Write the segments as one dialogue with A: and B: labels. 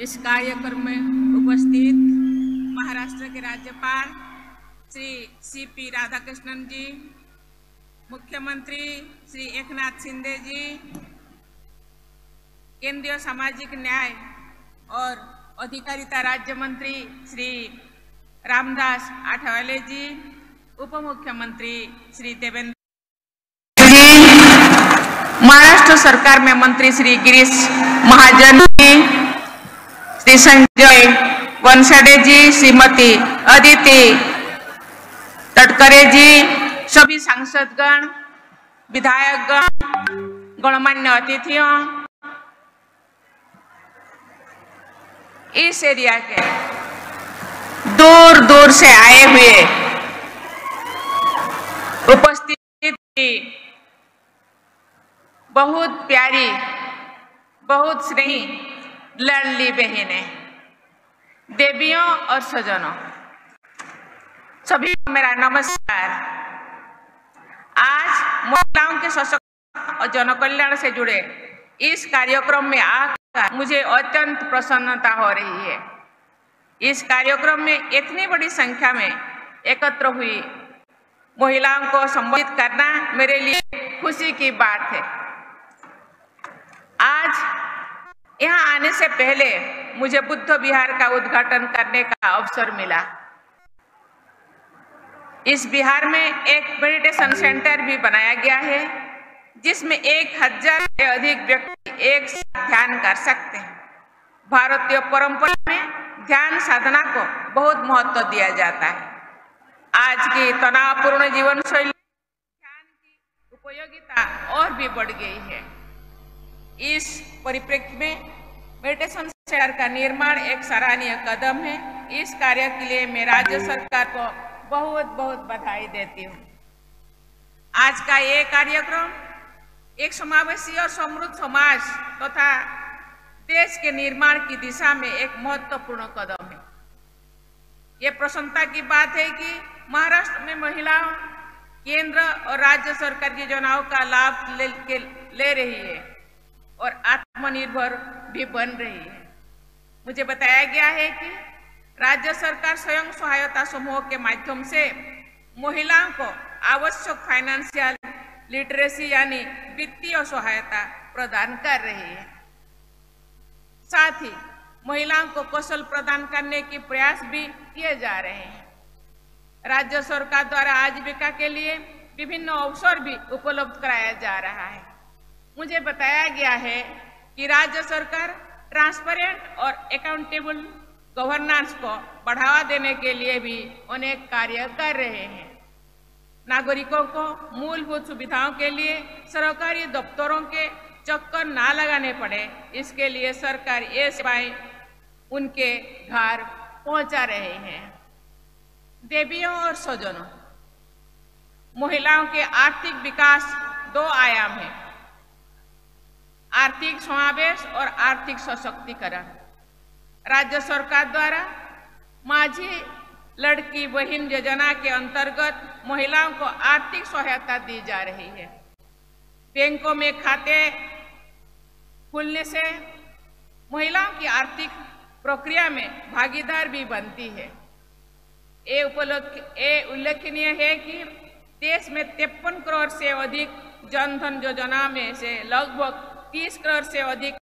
A: इस कार्यक्रम में उपस्थित महाराष्ट्र के राज्यपाल श्री CP राधाकृष्णन जी, मुख्यमंत्री श्री एकनाथ शिंदे जी, केंद्रीय सामाजिक न्याय और अधिकारिता राज्य मंत्री श्री रामदास आठवले जी, उप मुख्यमंत्री श्री देवेंद्र जी, महाराष्ट्र सरकार में मंत्री श्री गिरीश महाजन जी, श्री संजय वनसडे जी, श्रीमती अदिति तटकरे जी, सभी सांसदगण, विधायकगण, गणमान्य अतिथियों, इस एरिया के दूर दूर से आए हुए उपस्थित बहुत प्यारी, बहुत स्नेही लाडली बहनें, देवियों और सज्जनों, सभी को मेरा नमस्कार। आज महिलाओं के सशक्तिकरण और जन कल्याण से जुड़े इस कार्यक्रम में आकर मुझे अत्यंत प्रसन्नता हो रही है। इस कार्यक्रम में इतनी बड़ी संख्या में एकत्र हुई महिलाओं को संबोधित करना मेरे लिए खुशी की बात है। आज यहाँ आने से पहले मुझे बुद्ध विहार का उद्घाटन करने का अवसर मिला। इस विहार में एक मेडिटेशन सेंटर भी बनाया गया है, जिसमें 1000 से अधिक व्यक्ति एक साथ ध्यान कर सकते हैं। भारतीय परंपरा में ध्यान साधना को बहुत महत्व दिया जाता है। आज की तनावपूर्ण जीवन शैली ध्यान की उपयोगिता और भी बढ़ गई है। इस परिप्रेक्ष्य में मेडिटेशन सेंटर का निर्माण एक सराहनीय कदम है। इस कार्य के लिए मैं राज्य सरकार को बहुत बहुत बधाई देती हूँ। आज का ये कार्यक्रम एक समावेशी और समृद्ध समाज तथा देश के निर्माण की दिशा में एक महत्वपूर्ण कदम है। ये प्रसन्नता की बात है कि महाराष्ट्र में महिलाओं केंद्र और राज्य सरकार की योजनाओं का लाभ ले रही है और आत्मनिर्भर भी बन रही है। मुझे बताया गया है कि राज्य सरकार स्वयं सहायता समूह के माध्यम से महिलाओं को आवश्यक फाइनेंशियल लिटरेसी यानी वित्तीय सहायता प्रदान कर रही है। साथ ही महिलाओं को कौशल प्रदान करने के प्रयास भी किए जा रहे हैं। राज्य सरकार द्वारा आजीविका के लिए विभिन्न अवसर भी उपलब्ध कराया जा रहा है। मुझे बताया गया है कि राज्य सरकार ट्रांसपेरेंट और अकाउंटेबल गवर्नेंस को बढ़ावा देने के लिए भी अनेक कार्य कर रहे हैं। नागरिकों को मूलभूत सुविधाओं के लिए सरकारी दफ्तरों के चक्कर ना लगाने पड़े, इसके लिए सरकार ये सेवाएं उनके घर पहुंचा रहे हैं। देवियों और सज्जनों, महिलाओं के आर्थिक विकास 2 आयाम है, आर्थिक समावेश और आर्थिक सशक्तिकरण। राज्य सरकार द्वारा माझी लड़की बहन योजना के अंतर्गत महिलाओं को आर्थिक सहायता दी जा रही है। बैंकों में खाते खुलने से महिलाओं की आर्थिक प्रक्रिया में भागीदार भी बनती है। ये उल्लेखनीय है कि देश में 53 करोड़ से अधिक जनधन योजना में से लगभग 30 करोड़ से अधिक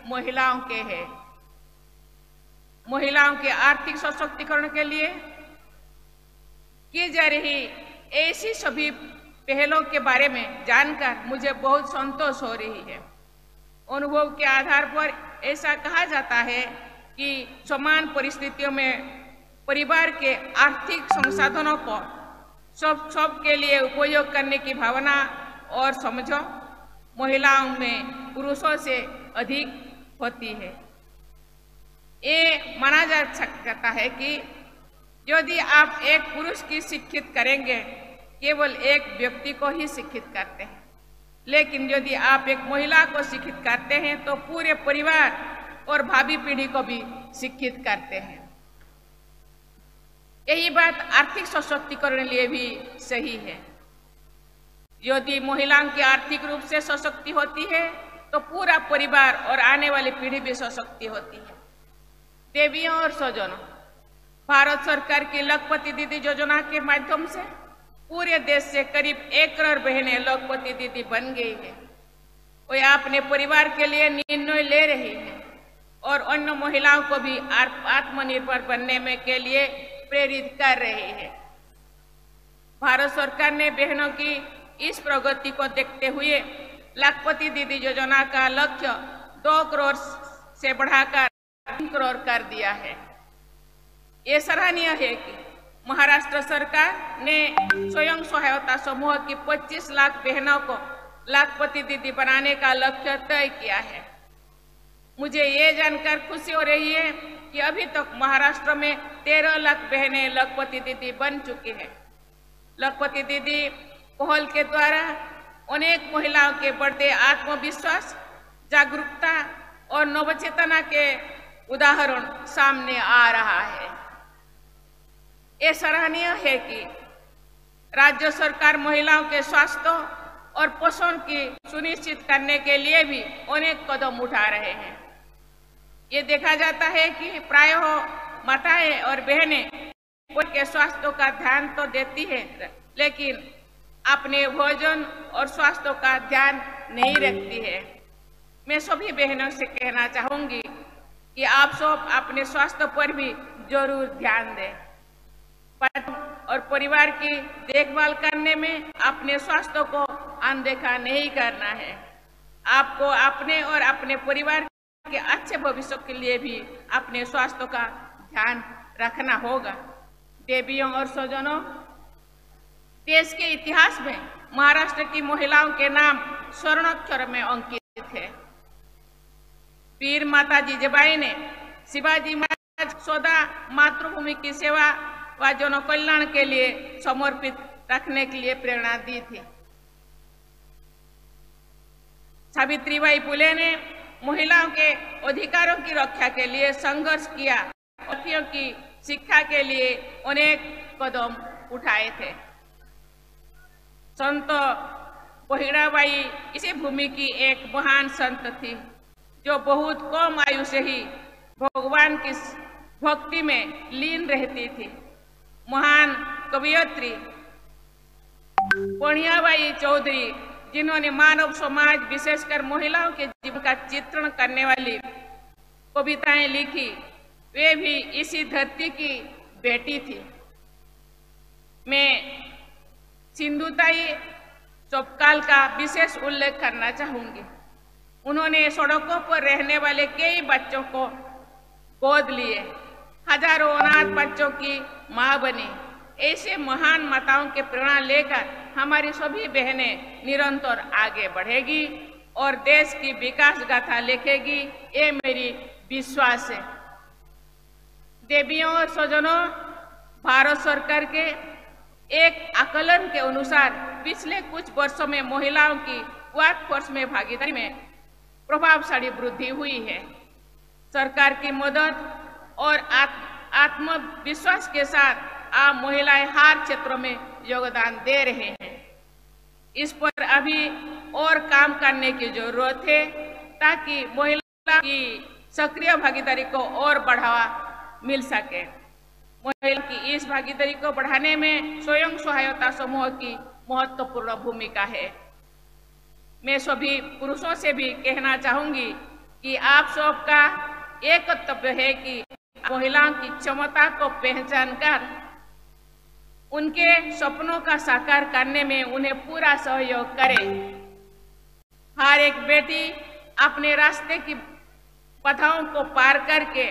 A: महिलाओं के हैं। महिलाओं के आर्थिक सशक्तिकरण के लिए की जा रही ऐसी सभी पहलों के बारे में जानकर मुझे बहुत संतोष हो रही है। अनुभव के आधार पर ऐसा कहा जाता है कि समान परिस्थितियों में परिवार के आर्थिक संसाधनों को सब के लिए उपयोग करने की भावना और समझ महिलाओं में पुरुषों से अधिक होती है। ये माना जा सकता है कि यदि आप एक पुरुष की शिक्षित करेंगे, केवल एक व्यक्ति को ही शिक्षित करते हैं, लेकिन यदि आप एक महिला को शिक्षित करते हैं तो पूरे परिवार और भावी पीढ़ी को भी शिक्षित करते हैं। यही बात आर्थिक सशक्तिकरण के लिए भी सही है। यदि महिलाओं की आर्थिक रूप से सशक्ति होती है तो पूरा परिवार और आने वाली पीढ़ी भी सशक्ति होती है। देवियों और स्वजनों, भारत सरकार की लखपति दीदी योजना के माध्यम से पूरे देश से करीब 1 करोड़ बहनें लखपति दीदी बन गई है। वे अपने परिवार के लिए निर्णय ले रही है और अन्य महिलाओं को भी आत्मनिर्भर बनने में के लिए प्रेरित कर रही है। भारत सरकार ने बहनों की इस प्रगति को देखते हुए लखपति दीदी योजना का लक्ष्य 2 करोड़ से बढ़ाकर 3 करोड़ कर दिया है। ये सराहनीय है कि महाराष्ट्र सरकार ने स्वयं सहायता समूह की 25 लाख बहनों को लखपति दीदी बनाने का लक्ष्य तय किया है। मुझे ये जानकर खुशी हो रही है कि अभी तक महाराष्ट्र में 13 लाख बहनें लखपति दीदी बन चुकी हैं। लखपति दीदी पहल के द्वारा अनेक महिलाओं के बढ़ते आत्मविश्वास, जागरूकता और नवचेतना के उदाहरण सामने आ रहा है। ये सराहनीय है कि राज्य सरकार महिलाओं के स्वास्थ्य और पोषण की सुनिश्चित करने के लिए भी अनेक कदम उठा रहे हैं। ये देखा जाता है कि प्रायः माताएं और बहनें उनके स्वास्थ्य का ध्यान तो देती है, लेकिन अपने भोजन और स्वास्थ्य का ध्यान नहीं रखती है। मैं सभी बहनों से कहना चाहूंगी कि आप सब अपने स्वास्थ्य पर भी जरूर ध्यान दें और परिवार की देखभाल करने में अपने स्वास्थ्य को अनदेखा नहीं करना है। आपको अपने और अपने परिवार के अच्छे भविष्य के लिए भी अपने स्वास्थ्य का ध्यान रखना होगा। देवियों और स्वजनों, देश के इतिहास में महाराष्ट्र की महिलाओं के नाम स्वर्णाक्षर में अंकित है। वीर माता जिजाबाई ने शिवाजी महाराज सौदा मातृभूमि की सेवा व जन कल्याण के लिए समर्पित रखने के लिए प्रेरणा दी थी। सावित्रीबाई फुले ने महिलाओं के अधिकारों की रक्षा के लिए संघर्ष किया और लड़कियों की शिक्षा के लिए अनेक कदम उठाए थे। संत बहिराबाई इसी भूमि की एक महान संत थी, जो बहुत कम आयु से ही भगवान की भक्ति में लीन रहती थी। महान कवयित्री पणियाबाई चौधरी, जिन्होंने मानव समाज विशेषकर महिलाओं के जीवन का चित्रण करने वाली कविताएं लिखी, वे भी इसी धरती की बेटी थी। मैं सिंधुताई चौपकाल का विशेष उल्लेख करना चाहूंगी। उन्होंने सड़कों पर रहने वाले कई बच्चों को गोद लिए, हजारों अनाथ बच्चों की मां बनी। ऐसे महान माताओं के प्रेरणा लेकर हमारी सभी बहनें निरंतर आगे बढ़ेगी और देश की विकास गाथा लिखेगी, ये मेरी विश्वास है। देवियों और स्वजनों, भारत सरकार के एक आकलन के अनुसार पिछले कुछ वर्षों में महिलाओं की वर्कफोर्स में भागीदारी में प्रभावशाली वृद्धि हुई है। सरकार की मदद और आत्मविश्वास के साथ आप महिलाएं हर क्षेत्रों में योगदान दे रहे हैं। इस पर अभी और काम करने की जरूरत है, ताकि महिला की सक्रिय भागीदारी को और बढ़ावा मिल सके। महिला की इस भागीदारी को बढ़ाने में स्वयं सहायता समूह की महत्वपूर्ण भूमिका है। मैं सभी पुरुषों से भी कहना चाहूंगी कि आप सबका एक कर्तव्य है कि महिलाओं की क्षमता को पहचान कर उनके सपनों का साकार करने में उन्हें पूरा सहयोग करें। हर एक बेटी अपने रास्ते की बाधाओं को पार करके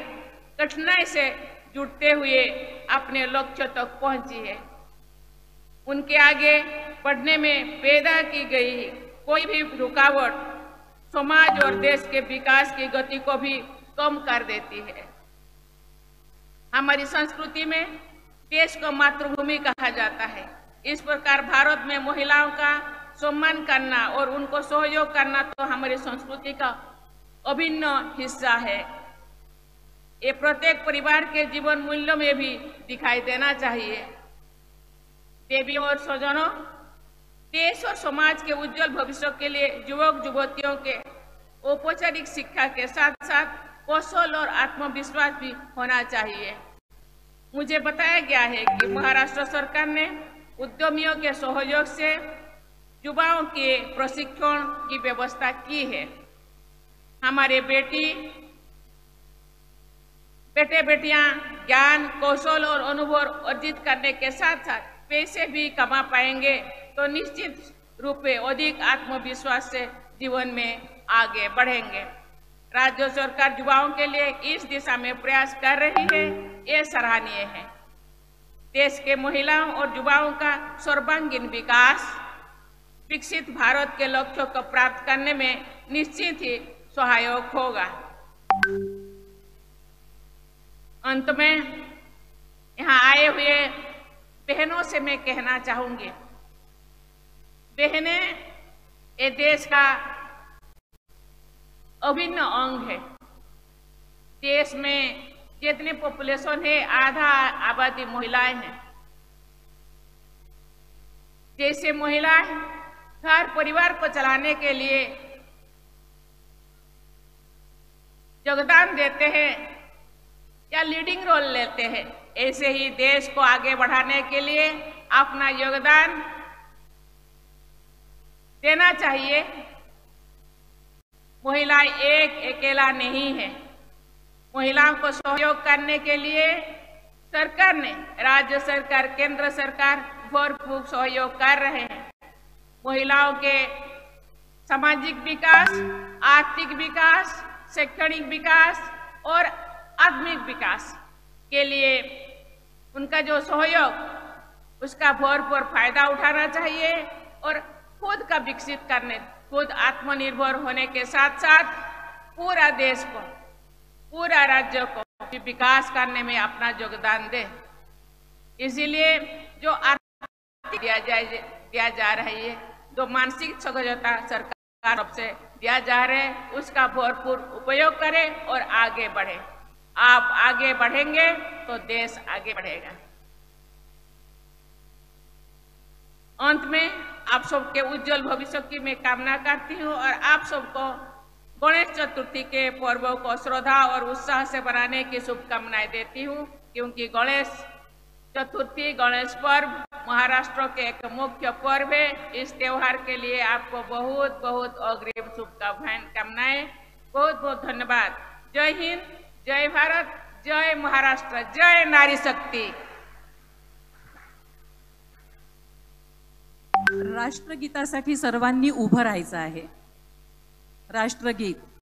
A: कठिनाई से जुड़ते हुए अपने लक्ष्य तक पहुंची है। उनके आगे बढ़ने में पैदा की गई कोई भी रुकावट समाज और देश के विकास की गति को भी कम कर देती है। हमारी संस्कृति में देश को मातृभूमि कहा जाता है। इस प्रकार भारत में महिलाओं का सम्मान करना और उनको सहयोग करना तो हमारी संस्कृति का अभिन्न हिस्सा है। ये प्रत्येक परिवार के जीवन मूल्यों में भी दिखाई देना चाहिए। देवियों और स्वजनों, देश और समाज के उज्जवल भविष्य के लिए युवक युवतियों के औपचारिक शिक्षा के साथ साथ कौशल और आत्मविश्वास भी होना चाहिए। मुझे बताया गया है कि महाराष्ट्र सरकार ने उद्यमियों के सहयोग से युवाओं के प्रशिक्षण की व्यवस्था की है। हमारे बेटे बेटियां ज्ञान, कौशल और अनुभव अर्जित करने के साथ साथ पैसे भी कमा पाएंगे तो निश्चित रूप में अधिक आत्मविश्वास से जीवन में आगे बढ़ेंगे। राज्य सरकार युवाओं के लिए इस दिशा में प्रयास कर रही है, ये सराहनीय है। देश के महिलाओं और युवाओं का सर्वांगीण विकास विकसित भारत के लक्ष्यों को प्राप्त करने में निश्चित ही सहायक होगा। अंत में यहाँ आए हुए बहनों से मैं कहना चाहूंगी, बहनें ये देश का अभिन्न अंग है। देश में जितनी पॉपुलेशन है आधा आबादी महिलाएं हैं। जैसे महिलाएं घर परिवार को चलाने के लिए योगदान देते हैं या लीडिंग रोल लेते हैं, ऐसे ही देश को आगे बढ़ाने के लिए अपना योगदान देना चाहिए। महिलाएं अकेला नहीं है। महिलाओं को सहयोग करने के लिए सरकार ने, राज्य सरकार, केंद्र सरकार भरपूर सहयोग कर रहे हैं। महिलाओं के सामाजिक विकास, आर्थिक विकास, शैक्षणिक विकास और आत्मिक विकास के लिए उनका जो सहयोग, उसका भरपूर फायदा उठाना चाहिए और खुद का विकसित करने, खुद आत्मनिर्भर होने के साथ साथ पूरा देश को, पूरा राज्य को विकास करने में अपना योगदान दे। इसीलिए जो दिया जा रही है, जो मानसिक सहयोगिता सरकार तरफ से दिया जा रहा है, उसका भरपूर उपयोग करें और आगे बढ़े। आप आगे बढ़ेंगे तो देश आगे बढ़ेगा। अंत में आप सबके उज्जवल भविष्य की मैं कामना करती हूँ और आप सबको गणेश चतुर्थी के पर्व को श्रद्धा और उत्साह से मनाने की शुभकामनाएं देती हूँ, क्योंकि गणेश चतुर्थी, गणेश पर्व महाराष्ट्र के एक मुख्य पर्व है। इस त्योहार के लिए आपको बहुत बहुत अग्रिम शुभकामनाएं। बहुत बहुत धन्यवाद। जय हिंद, जय भारत, जय महाराष्ट्र, जय नारी शक्ती।
B: राष्ट्रगीतासाठी सर्वांनी उभं राहायचं आहे। राष्ट्रगीत